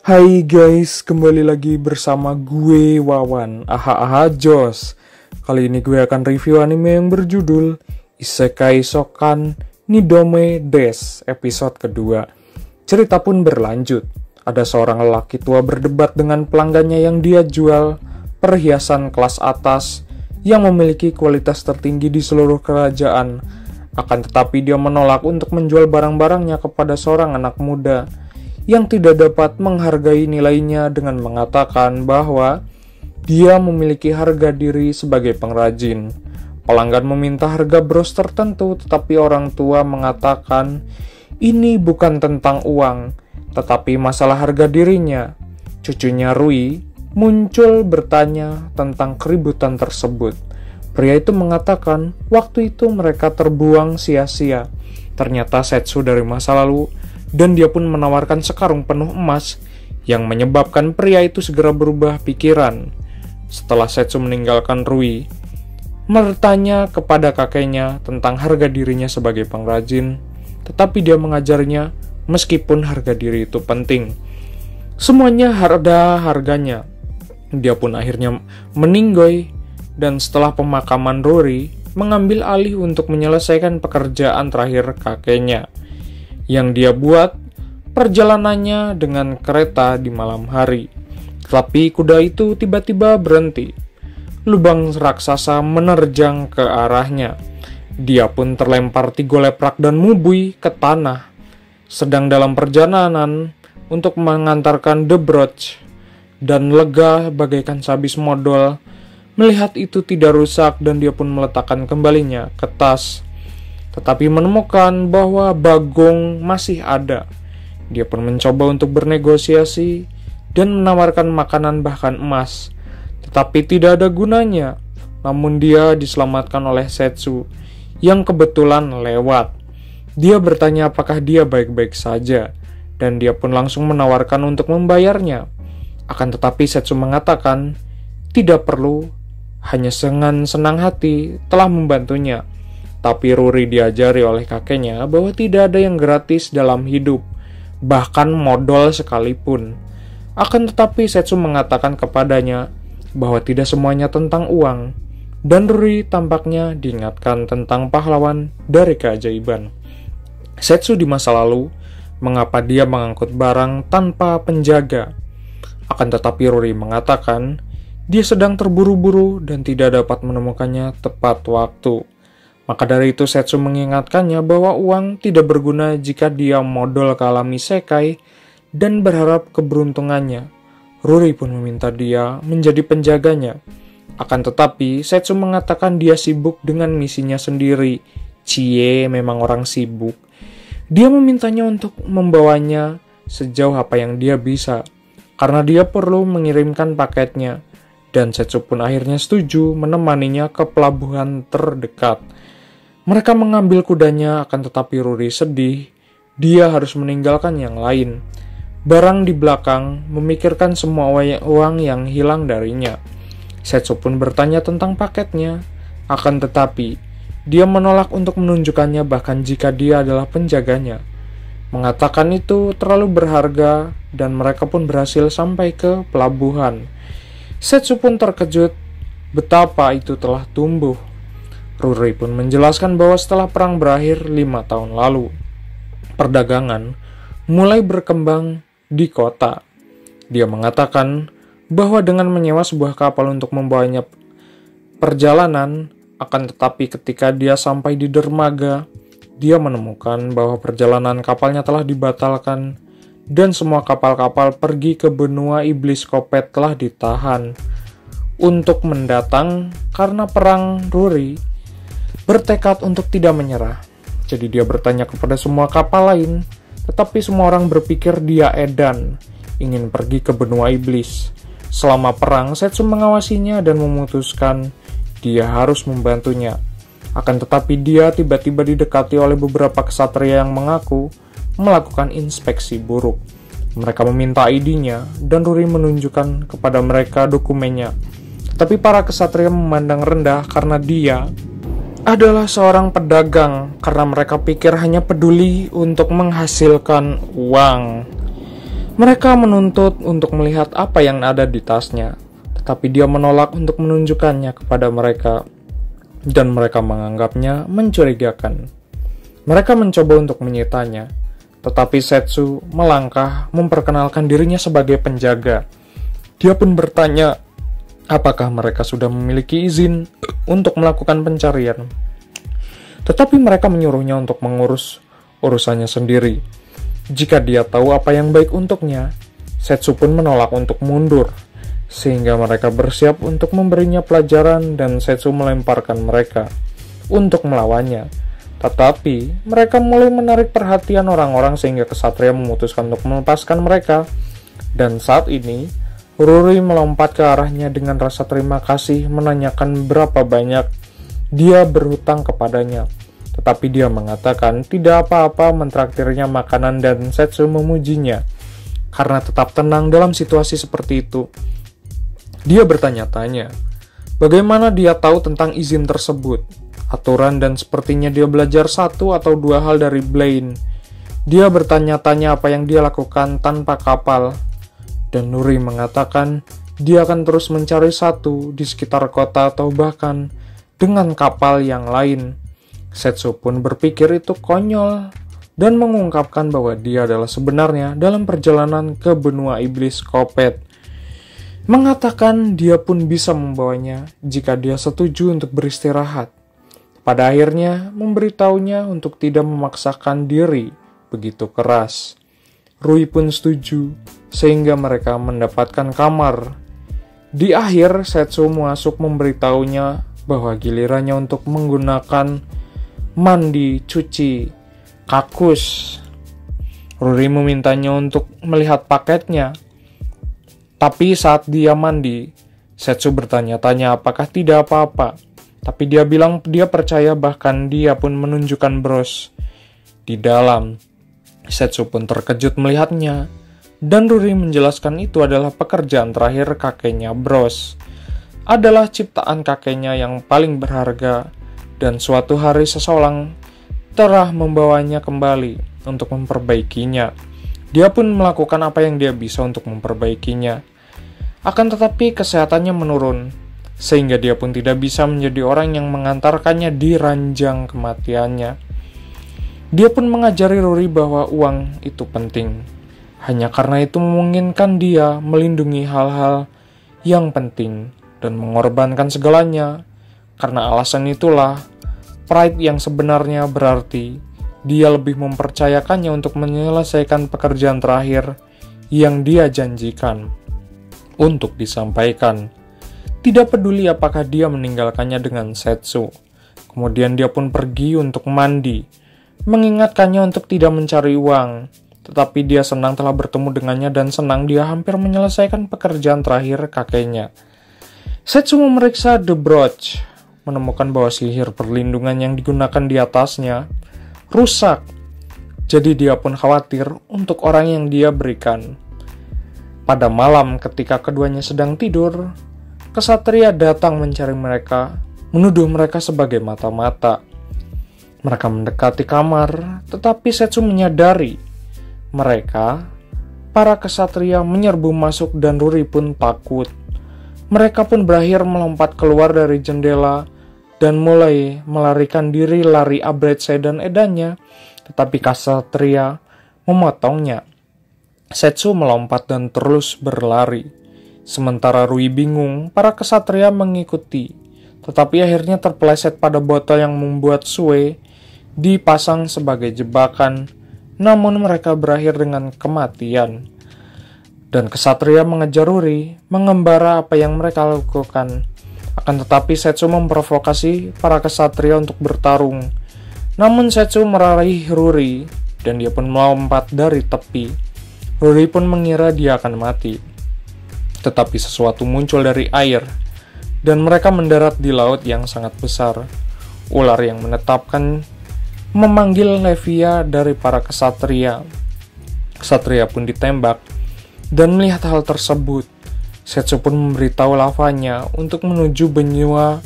Hai guys, kembali lagi bersama gue Wawan. Aha Jos. Kali ini gue akan review anime yang berjudul Isekai Shokan Nidome Des episode kedua. Cerita pun berlanjut. Ada seorang lelaki tua berdebat dengan pelanggannya yang dia jual perhiasan kelas atas yang memiliki kualitas tertinggi di seluruh kerajaan. Akan tetapi dia menolak untuk menjual barang-barangnya kepada seorang anak muda yang tidak dapat menghargai nilainya dengan mengatakan bahwa dia memiliki harga diri sebagai pengrajin. Pelanggan meminta harga bros tertentu, tetapi orang tua mengatakan ini bukan tentang uang, tetapi masalah harga dirinya. Cucunya Rui muncul bertanya tentang keributan tersebut. Pria itu mengatakan waktu itu mereka terbuang sia-sia. Ternyata Setsu dari masa lalu, dan dia pun menawarkan sekarung penuh emas yang menyebabkan pria itu segera berubah pikiran. Setelah Setsu meninggalkan Rui, bertanya kepada kakeknya tentang harga dirinya sebagai pengrajin, tetapi dia mengajarnya meskipun harga diri itu penting. Semuanya ada harganya. Dia pun akhirnya meninggoy, dan setelah pemakaman Ruri, mengambil alih untuk menyelesaikan pekerjaan terakhir kakeknya yang dia buat perjalanannya dengan kereta di malam hari. Tapi kuda itu tiba-tiba berhenti. Lubang raksasa menerjang ke arahnya. Dia pun terlempar tigoleprak dan mubui ke tanah. Sedang dalam perjalanan untuk mengantarkan The Brooch, dan lega bagaikan sehabis modal melihat itu tidak rusak, dan dia pun meletakkan kembalinya ke tas. Tetapi menemukan bahwa Bagong masih ada. Dia pun mencoba untuk bernegosiasi dan menawarkan makanan bahkan emas. Tetapi tidak ada gunanya. Namun dia diselamatkan oleh Setsu yang kebetulan lewat. Dia bertanya apakah dia baik-baik saja, dan dia pun langsung menawarkan untuk membayarnya. Akan tetapi Setsu mengatakan tidak perlu, hanya dengan senang hati telah membantunya. Tapi Ruri diajari oleh kakeknya bahwa tidak ada yang gratis dalam hidup, bahkan modal sekalipun. Akan tetapi Setsu mengatakan kepadanya bahwa tidak semuanya tentang uang, dan Ruri tampaknya diingatkan tentang pahlawan dari keajaiban. Setsu di masa lalu, mengapa dia mengangkut barang tanpa penjaga. Akan tetapi Ruri mengatakan dia sedang terburu-buru dan tidak dapat menemukannya tepat waktu. Maka dari itu Setsu mengingatkannya bahwa uang tidak berguna jika dia modal ke alam isekai dan berharap keberuntungannya. Ruri pun meminta dia menjadi penjaganya. Akan tetapi Setsu mengatakan dia sibuk dengan misinya sendiri. Cie memang orang sibuk. Dia memintanya untuk membawanya sejauh apa yang dia bisa, karena dia perlu mengirimkan paketnya. Dan Setsu pun akhirnya setuju menemaninya ke pelabuhan terdekat. Mereka mengambil kudanya, akan tetapi Ruri sedih. Dia harus meninggalkan yang lain. Barang di belakang memikirkan semua uang yang hilang darinya. Setsu pun bertanya tentang paketnya. Akan tetapi dia menolak untuk menunjukkannya bahkan jika dia adalah penjaganya. Mengatakan itu terlalu berharga, dan mereka pun berhasil sampai ke pelabuhan. Setsu pun terkejut betapa itu telah tumbuh. Ruri pun menjelaskan bahwa setelah perang berakhir 5 tahun lalu, perdagangan mulai berkembang di kota. Dia mengatakan bahwa dengan menyewa sebuah kapal untuk membawanya perjalanan, akan tetapi ketika dia sampai di dermaga, dia menemukan bahwa perjalanan kapalnya telah dibatalkan dan semua kapal-kapal pergi ke benua iblis Kopet telah ditahan untuk mendatang karena perang. Ruri bertekad untuk tidak menyerah. Jadi dia bertanya kepada semua kapal lain, tetapi semua orang berpikir dia edan, ingin pergi ke benua iblis. Selama perang, Setsu mengawasinya dan memutuskan dia harus membantunya. Akan tetapi dia tiba-tiba didekati oleh beberapa ksatria yang mengaku melakukan inspeksi buruk. Mereka meminta ID-nya, dan Ruri menunjukkan kepada mereka dokumennya. Tapi para ksatria memandang rendah karena dia adalah seorang pedagang, karena mereka pikir hanya peduli untuk menghasilkan uang. Mereka menuntut untuk melihat apa yang ada di tasnya, tetapi dia menolak untuk menunjukkannya kepada mereka, dan mereka menganggapnya mencurigakan. Mereka mencoba untuk menyitanya, tetapi Setsu melangkah memperkenalkan dirinya sebagai penjaga. Dia pun bertanya apakah mereka sudah memiliki izin untuk melakukan pencarian. Tetapi mereka menyuruhnya untuk mengurus urusannya sendiri. Jika dia tahu apa yang baik untuknya, Setsu pun menolak untuk mundur, sehingga mereka bersiap untuk memberinya pelajaran dan Setsu melemparkan mereka untuk melawannya. Tetapi mereka mulai menarik perhatian orang-orang sehingga kesatria memutuskan untuk melepaskan mereka. Dan saat ini, Ruri melompat ke arahnya dengan rasa terima kasih, menanyakan berapa banyak dia berhutang kepadanya. Tetapi dia mengatakan tidak apa-apa mentraktirnya makanan dan Setsu memujinya karena tetap tenang dalam situasi seperti itu. Dia bertanya-tanya, bagaimana dia tahu tentang izin tersebut, aturan, dan sepertinya dia belajar satu atau dua hal dari Blaine. Dia bertanya-tanya apa yang dia lakukan tanpa kapal, dan Nuri mengatakan dia akan terus mencari satu di sekitar kota atau bahkan dengan kapal yang lain. Setsu pun berpikir itu konyol dan mengungkapkan bahwa dia adalah sebenarnya dalam perjalanan ke benua iblis Kopet. Mengatakan dia pun bisa membawanya jika dia setuju untuk beristirahat. Pada akhirnya memberitahunya untuk tidak memaksakan diri begitu keras. Rui pun setuju sehingga mereka mendapatkan kamar. Di akhir Setsu masuk memberitahunya bahwa gilirannya untuk menggunakan mandi cuci kakus. Ruri memintanya untuk melihat paketnya. Tapi saat dia mandi, Setsu bertanya-tanya apakah tidak apa-apa. Tapi dia bilang dia percaya, bahkan dia pun menunjukkan bros di dalam. Setsu pun terkejut melihatnya. Dan Ruri menjelaskan itu adalah pekerjaan terakhir kakeknya bros. Adalah ciptaan kakeknya yang paling berharga. Dan suatu hari seseorang telah membawanya kembali untuk memperbaikinya. Dia pun melakukan apa yang dia bisa untuk memperbaikinya. Akan tetapi kesehatannya menurun, sehingga dia pun tidak bisa menjadi orang yang mengantarkannya di ranjang kematiannya. Dia pun mengajari Ruri bahwa uang itu penting. Hanya karena itu memungkinkan dia melindungi hal-hal yang penting dan mengorbankan segalanya. Karena alasan itulah, pride yang sebenarnya berarti dia lebih mempercayakannya untuk menyelesaikan pekerjaan terakhir yang dia janjikan untuk disampaikan. Tidak peduli apakah dia meninggalkannya dengan Setsu. Kemudian dia pun pergi untuk mandi, mengingatkannya untuk tidak mencari uang. Tetapi dia senang telah bertemu dengannya dan senang dia hampir menyelesaikan pekerjaan terakhir kakeknya. Setsu memeriksa The Brooch, menemukan bahwa sihir perlindungan yang digunakan di atasnya rusak. Jadi dia pun khawatir untuk orang yang dia berikan. Pada malam ketika keduanya sedang tidur, kesatria datang mencari mereka, menuduh mereka sebagai mata-mata. Mereka mendekati kamar, tetapi Setsu menyadari mereka, para kesatria menyerbu masuk dan Ruri pun takut. Mereka pun berakhir melompat keluar dari jendela dan mulai melarikan diri lari abretse dan edannya, tetapi kesatria memotongnya. Setsu melompat dan terus berlari. Sementara Rui bingung, para kesatria mengikuti, tetapi akhirnya terpeleset pada botol yang membuat Sue dipasang sebagai jebakan, namun mereka berakhir dengan kematian. Dan kesatria mengejar Ruri, mengembara apa yang mereka lakukan. Akan tetapi Setsu memprovokasi para kesatria untuk bertarung. Namun Setsu meraih Ruri, dan dia pun melompat dari tepi. Ruri pun mengira dia akan mati. Tetapi sesuatu muncul dari air, dan mereka mendarat di laut yang sangat besar. Ular yang menetapkan memanggil Levia dari para kesatria. Kesatria pun ditembak. Dan melihat hal tersebut, Setsu pun memberitahu lavanya untuk menuju benua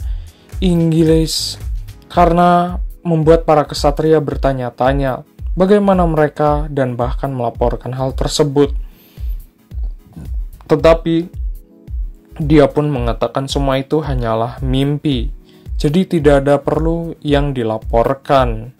Inggris karena membuat para kesatria bertanya-tanya bagaimana mereka dan bahkan melaporkan hal tersebut. Tetapi dia pun mengatakan semua itu hanyalah mimpi. Jadi tidak ada perlu yang dilaporkan.